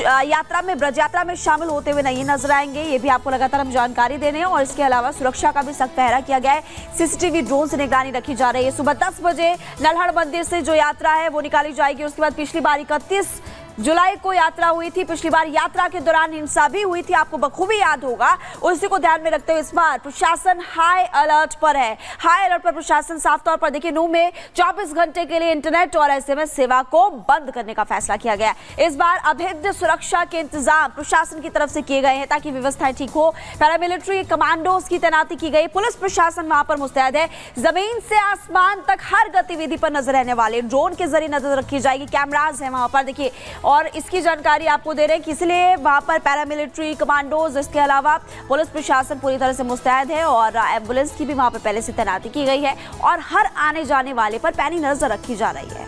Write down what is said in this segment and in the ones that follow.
यात्रा में ब्रज यात्रा में शामिल होते हुए नहीं नजर आएंगे। ये भी आपको लगातार हम जानकारी दे रहे हैं। और इसके अलावा सुरक्षा का भी सख्त पहरा किया गया है। सीसीटीवी ड्रोन से निगरानी रखी जा रही है। सुबह 10 बजे नल्हड़ मंदिर से जो यात्रा है वो निकाली जाएगी। उसके बाद पिछली बार 31 जुलाई को यात्रा हुई थी। पिछली बार यात्रा के दौरान हिंसा भी हुई थी, आपको बखूबी याद होगा। उसी को ध्यान में रखते हुए इस बार प्रशासन हाई अलर्ट पर है। हाई अलर्ट पर प्रशासन साफ तौर पर देखिए, नूह में 24 घंटे के लिए इंटरनेट और SMS सेवा को बंद करने का फैसला किया गया। इस बार अभेद्य सुरक्षा के इंतजाम प्रशासन की तरफ से किए गए हैं ताकि व्यवस्थाएं ठीक हो। पैरामिलिट्री कमांडोज की तैनाती की गई। पुलिस प्रशासन वहां पर मुस्तैद है। जमीन से आसमान तक हर गतिविधि पर नजर रहने वाले ड्रोन के जरिए नजर रखी जाएगी। कैमराज है वहां पर देखिए, और इसकी जानकारी आपको दे रहे हैं कि इसलिए वहां पर पैरामिलिट्री कमांडोज, इसके अलावा पुलिस प्रशासन पूरी तरह से मुस्तैद है और एम्बुलेंस की भी वहां पर पहले से तैनाती की गई है और हर आने जाने वाले पर पैनी नजर रखी जा रही है।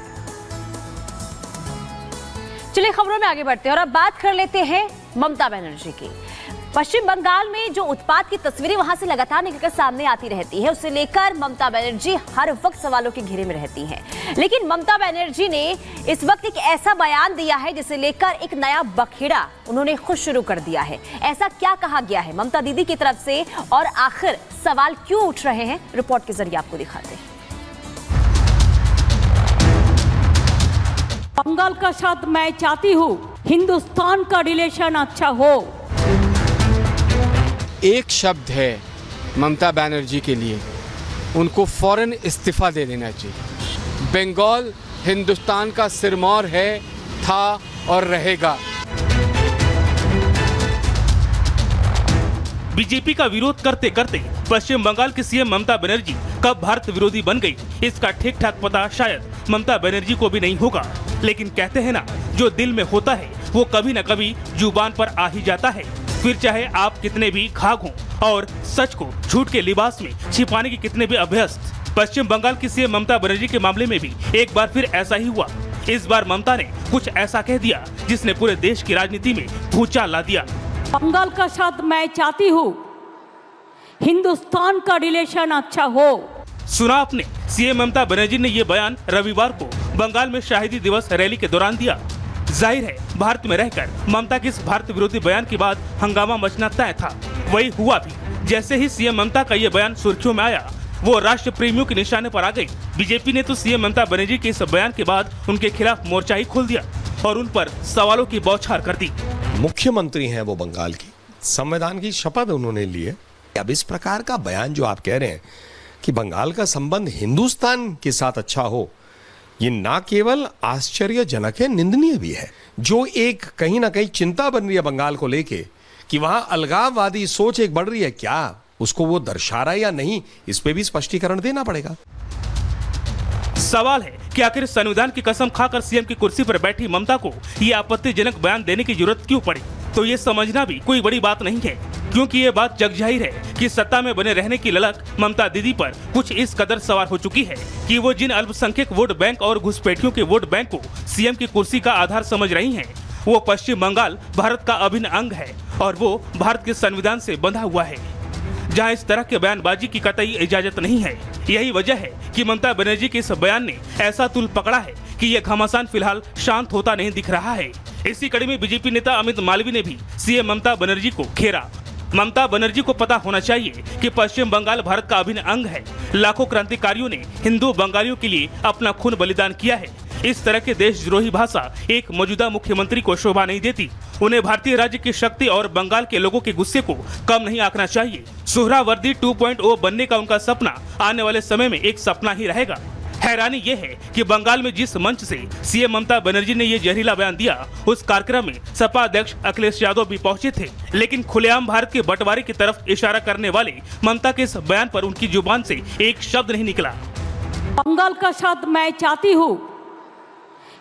चलिए खबरों में आगे बढ़ते हैं और अब बात कर लेते हैं ममता बनर्जी की। पश्चिम बंगाल में जो उत्पात की तस्वीरें वहां से लगातार निकलकर सामने आती रहती है, उसे लेकर ममता बनर्जी हर वक्त सवालों के घेरे में रहती हैं। लेकिन ममता बनर्जी ने इस वक्त एक ऐसा बयान दिया है जिसे लेकर एक नया बखेड़ा उन्होंने खुद शुरू कर दिया है। ऐसा क्या कहा गया है ममता दीदी की तरफ से और आखिर सवाल क्यों उठ रहे हैं, रिपोर्ट के जरिए आपको दिखाते हैं। बंगाल का साथ मैं चाहती हूँ हिंदुस्तान का रिलेशन अच्छा हो। एक शब्द है ममता बनर्जी के लिए, उनको फौरन इस्तीफा दे देना चाहिए। बंगाल हिंदुस्तान का सिरमौर है, था और रहेगा। बीजेपी का विरोध करते करते पश्चिम बंगाल की सीएम ममता बनर्जी कब भारत विरोधी बन गई, इसका ठीक ठाक पता शायद ममता बनर्जी को भी नहीं होगा। लेकिन कहते हैं ना, जो दिल में होता है वो कभी न कभी जुबान पर आ ही जाता है। फिर चाहे आप कितने भी खाक हों और सच को झूठ के लिबास में छिपाने के कितने भी अभ्यस्त। पश्चिम बंगाल की सीएम ममता बनर्जी के मामले में भी एक बार फिर ऐसा ही हुआ। इस बार ममता ने कुछ ऐसा कह दिया जिसने पूरे देश की राजनीति में भूचाल ला दिया। बंगाल का साथ मैं चाहती हूँ हिंदुस्तान का रिलेशन अच्छा हो। सुना आपने, सीएम ममता बनर्जी ने ये बयान रविवार को बंगाल में शहीदी दिवस रैली के दौरान दिया। जाहिर है भारत में रहकर ममता के इस भारत विरोधी बयान के बाद हंगामा मचना तय था। वही हुआ भी। जैसे ही सीएम ममता का ये बयान सुर्खियों में आया, वो राष्ट्र प्रेमियों के निशाने पर आ गई। बीजेपी ने तो सीएम ममता बनर्जी के इस बयान के बाद उनके खिलाफ मोर्चा ही खोल दिया और उन पर सवालों की बौछार कर दी। मुख्यमंत्री हैं वो बंगाल की, संविधान की शपथ उन्होंने ली है। अब इस प्रकार का बयान जो आप कह रहे हैं कि बंगाल का संबंध हिंदुस्तान के साथ अच्छा हो, ये ना केवल आश्चर्यजनक है, निंदनीय भी है। जो एक कहीं ना कहीं चिंता बन रही है बंगाल को लेके कि वहां अलगाववादी सोच एक बढ़ रही है, क्या उसको वो दर्शा रहा है या नहीं, इस पे भी स्पष्टीकरण देना पड़ेगा। सवाल है कि आखिर संविधान की कसम खाकर सीएम की कुर्सी पर बैठी ममता को ये आपत्तिजनक बयान देने की जरूरत क्यों पड़ी। तो ये समझना भी कोई बड़ी बात नहीं है, क्योंकि ये बात जग जाहिर है कि सत्ता में बने रहने की ललक ममता दीदी पर कुछ इस कदर सवार हो चुकी है कि वो जिन अल्पसंख्यक वोट बैंक और घुसपैठियों के वोट बैंक को सीएम की कुर्सी का आधार समझ रही हैं, वो पश्चिम बंगाल भारत का अभिन्न अंग है और वो भारत के संविधान से बंधा हुआ है, जहां इस तरह के बयानबाजी की कतई इजाजत नहीं है। यही वजह है कि ममता बनर्जी के इस बयान ने ऐसा तुल पकड़ा है कि यह घमासान फिलहाल शांत होता नहीं दिख रहा है। इसी कड़ी में बीजेपी नेता अमित मालवीय ने भी सीएम ममता बनर्जी को घेरा। ममता बनर्जी को पता होना चाहिए कि पश्चिम बंगाल भारत का अभिन्न अंग है। लाखों क्रांतिकारियों ने हिंदू बंगालियों के लिए अपना खून बलिदान किया है। इस तरह के देशद्रोही भाषा एक मौजूदा मुख्यमंत्री को शोभा नहीं देती। उन्हें भारतीय राज्य की शक्ति और बंगाल के लोगों के गुस्से को कम नहीं आंकना चाहिए। सुहरावर्दी 2.0 बनने का उनका सपना आने वाले समय में एक सपना ही रहेगा। हैरानी यह है कि बंगाल में जिस मंच से सीएम ममता बनर्जी ने ये जहरीला बयान दिया, उस कार्यक्रम में सपा अध्यक्ष अखिलेश यादव भी पहुंचे थे। लेकिन खुलेआम भारत के बंटवारे की तरफ इशारा करने वाले ममता के इस बयान पर उनकी जुबान से एक शब्द नहीं निकला। बंगाल का साथ मैं चाहती हूँ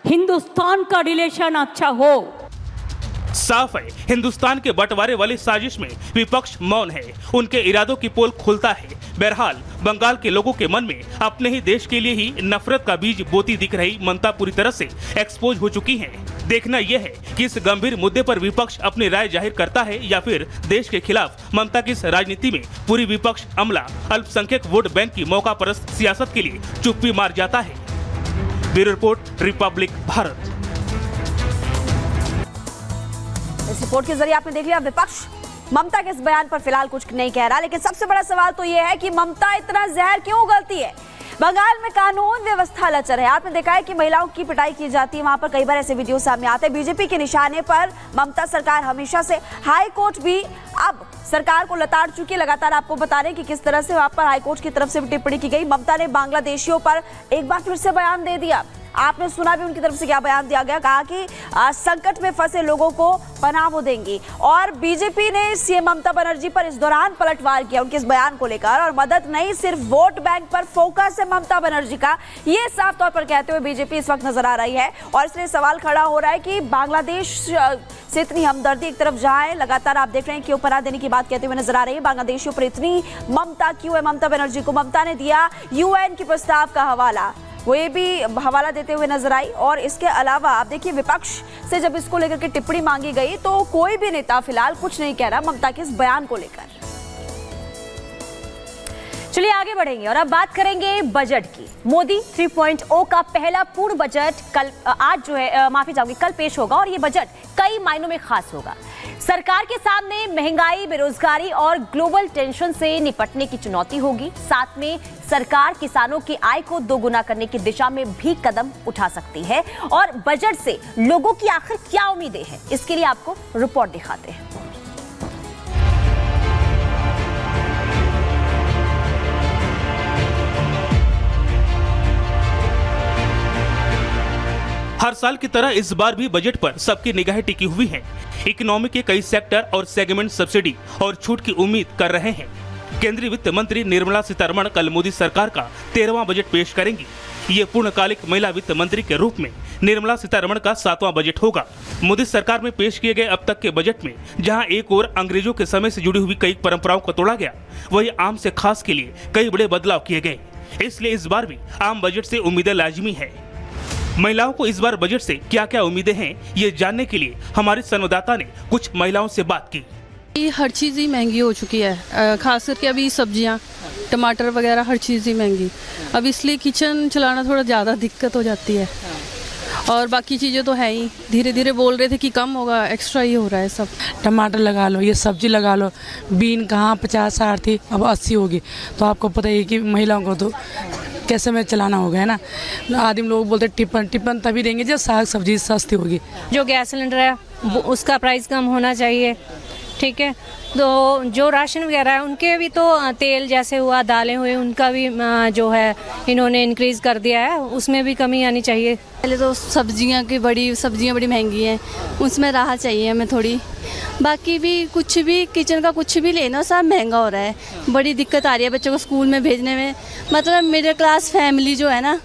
हिंदुस्तान का रिलेशन अच्छा हो। साफ है, हिंदुस्तान के बंटवारे वाली साजिश में विपक्ष मौन है, उनके इरादों की पोल खुलता है। बहरहाल बंगाल के लोगों के मन में अपने ही देश के लिए ही नफरत का बीज बोती दिख रही ममता पूरी तरह से एक्सपोज हो चुकी हैं। देखना यह है कि इस गंभीर मुद्दे पर विपक्ष अपनी राय जाहिर करता है या फिर देश के खिलाफ ममता की इस राजनीति में पूरी विपक्ष अमला अल्पसंख्यक वोट बैंक की मौका परस्त सियासत के लिए चुप्पी मार जाता है। Bureau report, Republic Bharat. इस रिपोर्ट के जरिए आपने देख लिया विपक्ष ममता के इस बयान पर फिलहाल कुछ नहीं कह रहा, लेकिन सबसे बड़ा सवाल तो यह है कि ममता इतना जहर क्यों उगलती है। बंगाल में कानून व्यवस्था लचर है। आपने देखा है कि महिलाओं की पिटाई की जाती है, वहां पर कई बार ऐसे वीडियो सामने आते हैं। बीजेपी के निशाने पर ममता सरकार हमेशा से, हाई कोर्ट भी अब सरकार को लताड़ चुकी है। लगातार आपको बता रहे हैं कि किस तरह से वहां पर हाई कोर्ट की तरफ से भी टिप्पणी की गई। ममता ने बांग्लादेशियों पर एक बार फिर से बयान दे दिया। आपने सुना भी उनकी तरफ से क्या बयान दिया गया, कहा कि संकट में फंसे लोगों को पनाह वो देंगी। और बीजेपी ने सीएम ममता बनर्जी पर इस दौरान पलटवार किया उनके इस बयान को लेकर, और मदद नहीं सिर्फ वोट बैंक पर फोकस है ममता बनर्जी का, ये साफ तौर पर कहते हुए बीजेपी इस वक्त नजर आ रही है। और इसलिए सवाल खड़ा हो रहा है कि बांग्लादेश से इतनी हमदर्दी एक तरफ जहाँ है, लगातार आप देख रहे हैं कि पनाह देने की बात कहते हुए नजर आ रही है। बांग्लादेशियों पर इतनी ममता क्यों है ममता बनर्जी को। ममता ने दिया यूएन के प्रस्ताव का हवाला, वो ये भी हवाला देते हुए नजर आई। और इसके अलावा आप देखिए विपक्ष से जब इसको लेकर के टिप्पणी मांगी गई तो कोई भी नेता फिलहाल कुछ नहीं कह रहा ममता के इस बयान को लेकर। चलिए आगे बढ़ेंगे और अब बात करेंगे बजट की। मोदी 3.0 का पहला पूर्ण बजट कल पेश होगा और ये बजट कई मायनों में खास होगा। सरकार के सामने महंगाई, बेरोजगारी और ग्लोबल टेंशन से निपटने की चुनौती होगी। साथ में सरकार किसानों की आय को दोगुना करने की दिशा में भी कदम उठा सकती है। और बजट से लोगों की आखिर क्या उम्मीदें हैं, इसके लिए आपको रिपोर्ट दिखाते हैं। हर साल की तरह इस बार भी बजट पर सबकी निगाहें टिकी हुई हैं। इकोनॉमी के कई सेक्टर और सेगमेंट सब्सिडी और छूट की उम्मीद कर रहे हैं। केंद्रीय वित्त मंत्री निर्मला सीतारमण कल मोदी सरकार का 13वां बजट पेश करेंगी। ये पूर्णकालिक महिला वित्त मंत्री के रूप में निर्मला सीतारमण का 7वां बजट होगा। मोदी सरकार में पेश किए गए अब तक के बजट में जहां एक ओर अंग्रेजों के समय से जुड़ी हुई कई परंपराओं को तोड़ा गया, वहीं आम से खास के लिए कई बड़े बदलाव किए गए। इसलिए इस बार भी आम बजट से उम्मीदें लाजिमी है। महिलाओं को इस बार बजट से क्या क्या उम्मीदें हैं, ये जानने के लिए हमारे संवाददाता ने कुछ महिलाओं से बात की। हर चीज़ ही महंगी हो चुकी है, खास करके अभी सब्जियां, टमाटर वगैरह हर चीज़ ही महंगी। अब इसलिए किचन चलाना थोड़ा ज़्यादा दिक्कत हो जाती है। और बाकी चीज़ें तो है ही, धीरे धीरे बोल रहे थे कि कम होगा, एक्स्ट्रा ही हो रहा है सब। टमाटर लगा लो, ये सब्जी लगा लो, बीन कहाँ 50-60 थी अब 80 होगी। तो आपको पता ही है कि महिलाओं को तो कैसे में चलाना होगा, है ना। आदमी लोग बोलते टिफिन तभी देंगे जब साग सब्जी सस्ती होगी। जो गैस सिलेंडर है उसका प्राइस कम होना चाहिए, ठीक है। तो जो राशन वगैरह है उनके भी तो तेल जैसे हुआ, दालें हुई, उनका भी जो है इन्होंने इंक्रीज कर दिया है, उसमें भी कमी आनी चाहिए। पहले तो सब्जियां बड़ी महंगी हैं, उसमें राहत चाहिए हमें थोड़ी। बाकी भी कुछ भी किचन का कुछ भी लेना सब महंगा हो रहा है, बड़ी दिक्कत आ रही है बच्चों को स्कूल में भेजने में। मतलब मिडिल क्लास फैमिली जो है ना,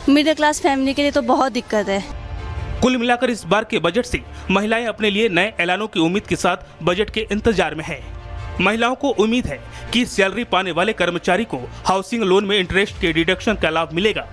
मिडिल क्लास फैमिली के लिए तो बहुत दिक्कत है। कुल मिलाकर इस बार के बजट से महिलाएं अपने लिए नए ऐलानों की उम्मीद के साथ बजट के इंतजार में हैं। महिलाओं को उम्मीद है कि सैलरी पाने वाले कर्मचारी को हाउसिंग लोन में इंटरेस्ट के डिडक्शन का लाभ मिलेगा।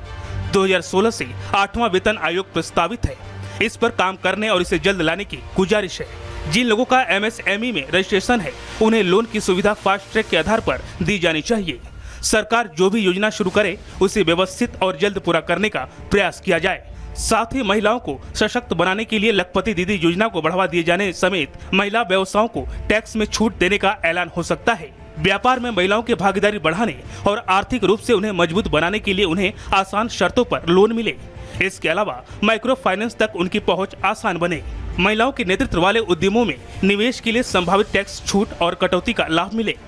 2016 से 8वां वेतन आयोग प्रस्तावित है, इस पर काम करने और इसे जल्द लाने की गुजारिश है। जिन लोगों का MSME में रजिस्ट्रेशन है उन्हें लोन की सुविधा फास्ट ट्रैक के आधार पर दी जानी चाहिए। सरकार जो भी योजना शुरू करे उसे व्यवस्थित और जल्द पूरा करने का प्रयास किया जाए। साथ ही महिलाओं को सशक्त बनाने के लिए लखपति दीदी योजना को बढ़ावा दिए जाने समेत महिला व्यवसायों को टैक्स में छूट देने का ऐलान हो सकता है। व्यापार में महिलाओं की भागीदारी बढ़ाने और आर्थिक रूप से उन्हें मजबूत बनाने के लिए उन्हें आसान शर्तों पर लोन मिले। इसके अलावा माइक्रो फाइनेंस तक उनकी पहुंच आसान बने। महिलाओं के नेतृत्व वाले उद्यमों में निवेश के लिए संभावित टैक्स छूट और कटौती का लाभ मिले।